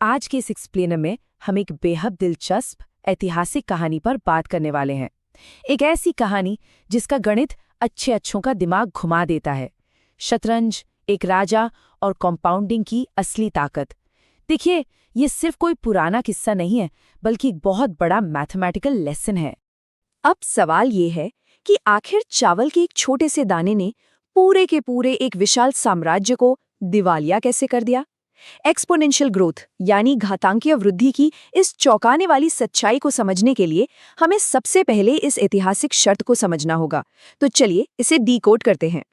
आज के इस एक्सप्लेनर में हम एक बेहद दिलचस्प ऐतिहासिक कहानी पर बात करने वाले हैं। एक ऐसी कहानी जिसका गणित अच्छों का दिमाग घुमा देता है। शतरंज, एक राजा और कंपाउंडिंग की असली ताकत। देखिए, ये सिर्फ कोई पुराना किस्सा नहीं है, बल्कि एक बहुत बड़ा मैथमेटिकल लेसन है। अब सवाल ये है कि आखिर चावल के एक छोटे से दाने ने पूरे के पूरे एक विशाल साम्राज्य को दिवालिया कैसे कर दिया? एक्सपोनेंशियल ग्रोथ यानी घातांकीय वृद्धि की इस चौंकाने वाली सच्चाई को समझने के लिए हमें सबसे पहले इस ऐतिहासिक शर्त को समझना होगा। तो चलिए इसे डीकोड करते हैं।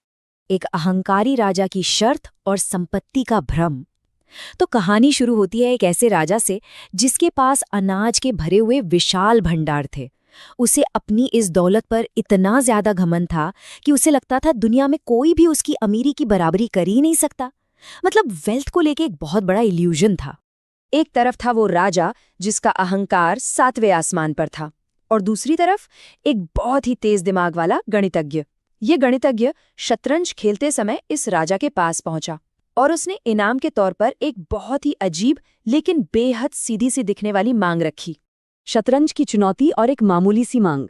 एक अहंकारी राजा की शर्त और संपत्ति का भ्रम। तो कहानी शुरू होती है एक ऐसे राजा से जिसके पास अनाज के भरे हुए विशाल भंडार थे। उसे अपनी इस दौलत पर इतना ज्यादा घमंड था कि उसे लगता था दुनिया में कोई भी उसकी अमीरी की बराबरी कर ही नहीं सकता। मतलब वेल्थ को लेके एक बहुत बड़ा इल्यूजन था। एक तरफ था वो राजा जिसका अहंकार 7वें आसमान पर था, और दूसरी तरफ एक बहुत ही तेज दिमाग वाला गणितज्ञ। ये गणितज्ञ शतरंज खेलते समय इस राजा के पास पहुंचा और उसने इनाम के तौर पर एक बहुत ही अजीब लेकिन बेहद सीधी सी दिखने वाली मांग रखी। शतरंज की चुनौती और एक मामूली सी मांग।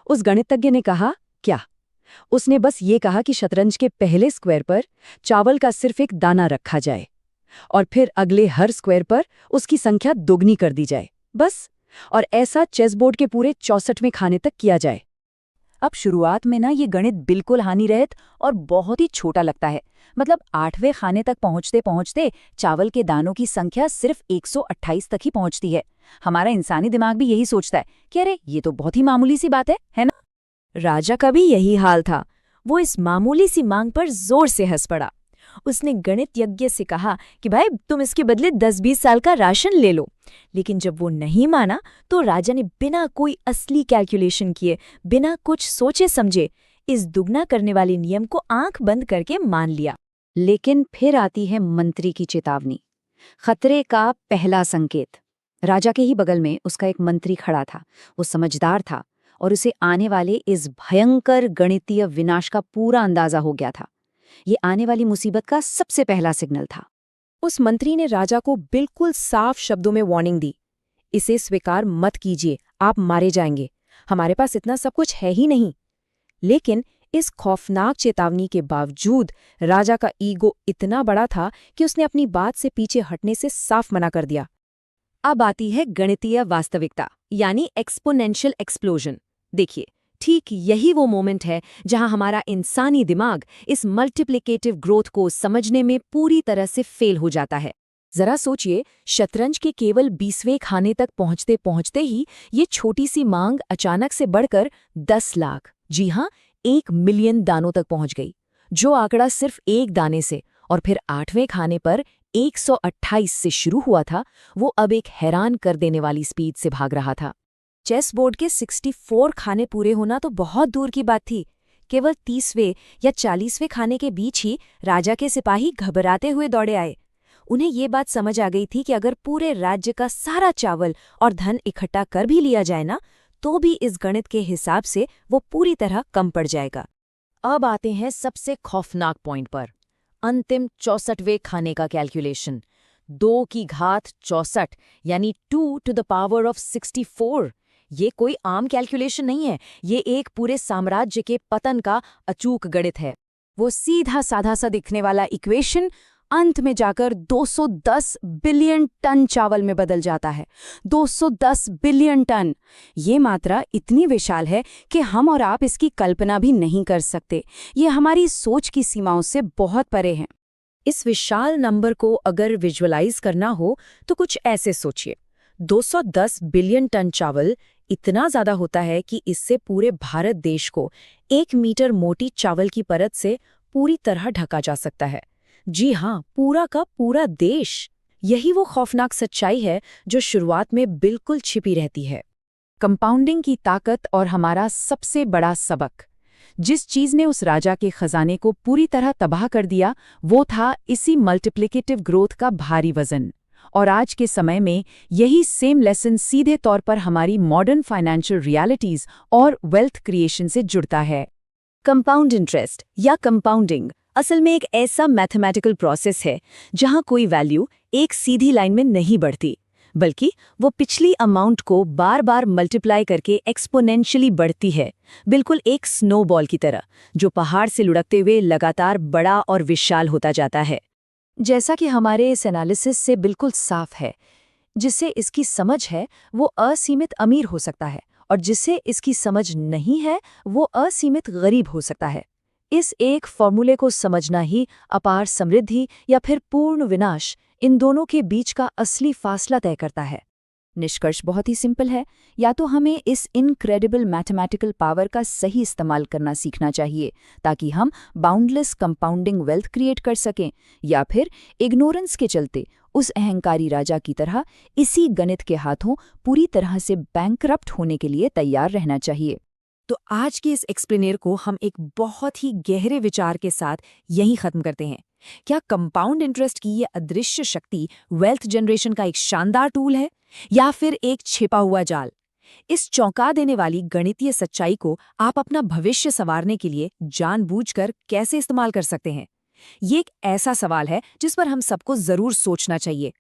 उस गणितज्ञ ने कहा, क्या? उसने बस ये कहा कि शतरंज के पहले स्क्वायर पर चावल का सिर्फ एक दाना रखा जाए और फिर अगले हर स्क्वायर पर उसकी संख्या दोगुनी कर दी जाए, बस। और ऐसा चेसबोर्ड के पूरे 64वें खाने तक किया जाए। अब शुरुआत में ना ये गणित बिल्कुल हानिरहित और बहुत ही छोटा लगता है। मतलब 8वें खाने तक पहुंचते पहुंचते चावल के दानों की संख्या सिर्फ 128 तक ही पहुंचती है। हमारा इंसानी दिमाग भी यही सोचता है कि अरे ये तो बहुत ही मामूली सी बात है ना? राजा का भी यही हाल था। वो इस मामूली सी मांग पर जोर से हंस पड़ा। उसने गणित यज्ञ से कहा कि भाई तुम इसके बदले 10-20 साल का राशन ले लो। लेकिन जब वो नहीं माना तो राजा ने बिना कोई असली कैलकुलेशन किए, बिना कुछ सोचे समझे, इस दुगना करने वाले नियम को आंख बंद करके मान लिया। लेकिन फिर आती है मंत्री की चेतावनी, खतरे का पहला संकेत। राजा के ही बगल में उसका एक मंत्री खड़ा था। वो समझदार था और उसे आने वाले इस भयंकर गणितीय विनाश का पूरा अंदाजा हो गया था। ये आने वाली मुसीबत का सबसे पहला सिग्नल था। उस मंत्री ने राजा को बिल्कुल साफ शब्दों में वार्निंग दी, इसे स्वीकार मत कीजिए, आप मारे जाएंगे। हमारे पास इतना सब कुछ है ही नहीं। लेकिन इस खौफनाक चेतावनी के बावजूद राजा का ईगो इतना बड़ा था कि उसने अपनी बात से पीछे हटने से साफ मना कर दिया। अब आती है गणितीय वास्तविकता यानी एक्सपोनेंशियल एक्सप्लोजन। देखिए, ठीक यही वो मोमेंट है जहां हमारा इंसानी दिमाग इस मल्टीप्लिकेटिव ग्रोथ को समझने में पूरी तरह से फेल हो जाता है। जरा सोचिए, शतरंज के केवल 20वें खाने तक पहुंचते पहुंचते ही ये छोटी सी मांग अचानक से बढ़कर 10 लाख, जी हां 1 मिलियन दानों तक पहुंच गई। जो आंकड़ा सिर्फ एक दाने से और फिर 8वें खाने पर 128 से शुरू हुआ था, वो अब एक हैरान कर देने वाली स्पीड से भाग रहा था। चेस बोर्ड के 64 खाने पूरे होना तो बहुत दूर की बात थी। केवल 30वें या 40वें खाने के बीच ही राजा के सिपाही घबराते हुए दौड़े आए। उन्हें ये बात समझ आ गई थी कि अगर पूरे राज्य का सारा चावल और धन इकट्ठा कर भी लिया जाए ना, तो भी इस गणित के हिसाब से वो पूरी तरह कम पड़ जाएगा। अब आते हैं सबसे खौफनाक पॉइंट पर, अंतिम 64वें खाने का कैलकुलेशन। 2 की घात 64 यानी 2 to the power of 64। ये कोई आम कैलकुलेशन नहीं है, ये एक पूरे साम्राज्य के पतन का अचूक गणित है। वो सीधा साधा सा दिखने वाला इक्वेशन अंत में जाकर 210 बिलियन टन चावल में बदल जाता है। 210 बिलियन टन! ये मात्रा इतनी विशाल है कि हम और आप इसकी कल्पना भी नहीं कर सकते। ये हमारी सोच की सीमाओं से बहुत परे हैं। इस विशाल नंबर को अगर विजुअलाइज करना हो तो कुछ ऐसे सोचिए। 210 बिलियन टन चावल इतना ज्यादा होता है कि इससे पूरे भारत देश को 1 मीटर मोटी चावल की परत से पूरी तरह ढका जा सकता है। जी हाँ, पूरा का पूरा देश। यही वो खौफनाक सच्चाई है जो शुरुआत में बिल्कुल छिपी रहती है। कंपाउंडिंग की ताकत और हमारा सबसे बड़ा सबक। जिस चीज ने उस राजा के खजाने को पूरी तरह तबाह कर दिया, वो था इसी मल्टीप्लिकेटिव ग्रोथ का भारी वजन। और आज के समय में यही सेम लेसन सीधे तौर पर हमारी मॉडर्न फाइनेंशियल रियलिटीज और वेल्थ क्रिएशन से जुड़ता है। कंपाउंड इंटरेस्ट या कंपाउंडिंग असल में एक ऐसा मैथमेटिकल प्रोसेस है जहां कोई वैल्यू एक सीधी लाइन में नहीं बढ़ती, बल्कि वो पिछली अमाउंट को बार बार मल्टीप्लाई करके एक्सपोनेंशियली बढ़ती है, बिल्कुल एक स्नोबॉल की तरह, जो पहाड़ से लुढ़कते हुए लगातार बड़ा और विशाल होता जाता है। जैसा कि हमारे इस एनालिसिस से बिल्कुल साफ है, जिससे इसकी समझ है वो असीमित अमीर हो सकता है और जिससे इसकी समझ नहीं है वो असीमित गरीब हो सकता है। इस एक फॉर्मूले को समझना ही अपार समृद्धि या फिर पूर्ण विनाश, इन दोनों के बीच का असली फासला तय करता है। निष्कर्ष बहुत ही सिंपल है, या तो हमें इस इनक्रेडिबल मैथमेटिकल पावर का सही इस्तेमाल करना सीखना चाहिए ताकि हम बाउंडलेस कंपाउंडिंग वेल्थ क्रिएट कर सकें, या फिर इग्नोरेंस के चलते उस अहंकारी राजा की तरह इसी गणित के हाथों पूरी तरह से बैंकरप्ट होने के लिए तैयार रहना चाहिए। तो आज के इस एक्सप्लेनेर को हम एक बहुत ही गहरे विचार के साथ यहीं खत्म करते हैं। क्या कंपाउंड इंटरेस्ट की ये अदृश्य शक्ति वेल्थ जनरेशन का एक शानदार टूल है, या फिर एक छिपा हुआ जाल? इस चौंका देने वाली गणितीय सच्चाई को आप अपना भविष्य संवारने के लिए जानबूझकर कैसे इस्तेमाल कर सकते हैं? ये एक ऐसा सवाल है जिस पर हम सबको जरूर सोचना चाहिए।